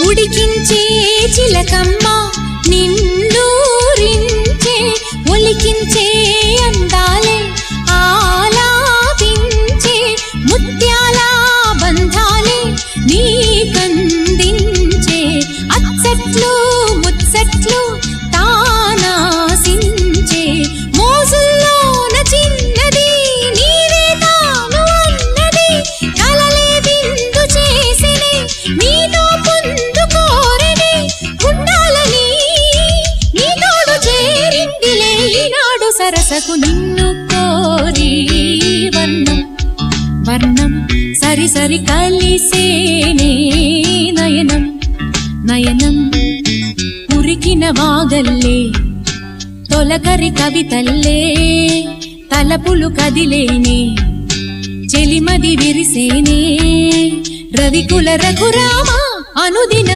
ఉడికించే చిలకమ్మ నిన్నూరించే ఒలికించే అందాలే ఆలాపించే ముత్యాల బంధాలే నీకందించే అచ్చట్లు ముచ్చట్లు తానాసించే మోజుల్లోన చిన్నది నీవే తాను అన్నది కలలే విందు చేసినే నీతో పొందుకోరనే ఉండాలని నీ తోడు చేరిందిలే ఈనాడు సరసకు నిన్ను కోరి వర్ణం వర్ణం సరి సరి కలిసేనే నయనం నయనం ఉరికిన వాగల్లే తొలకరి కవితల్లే తలపులు కదిలేనే చెలిమది విరిసేనే రవికుల రఘురామ అనుదిన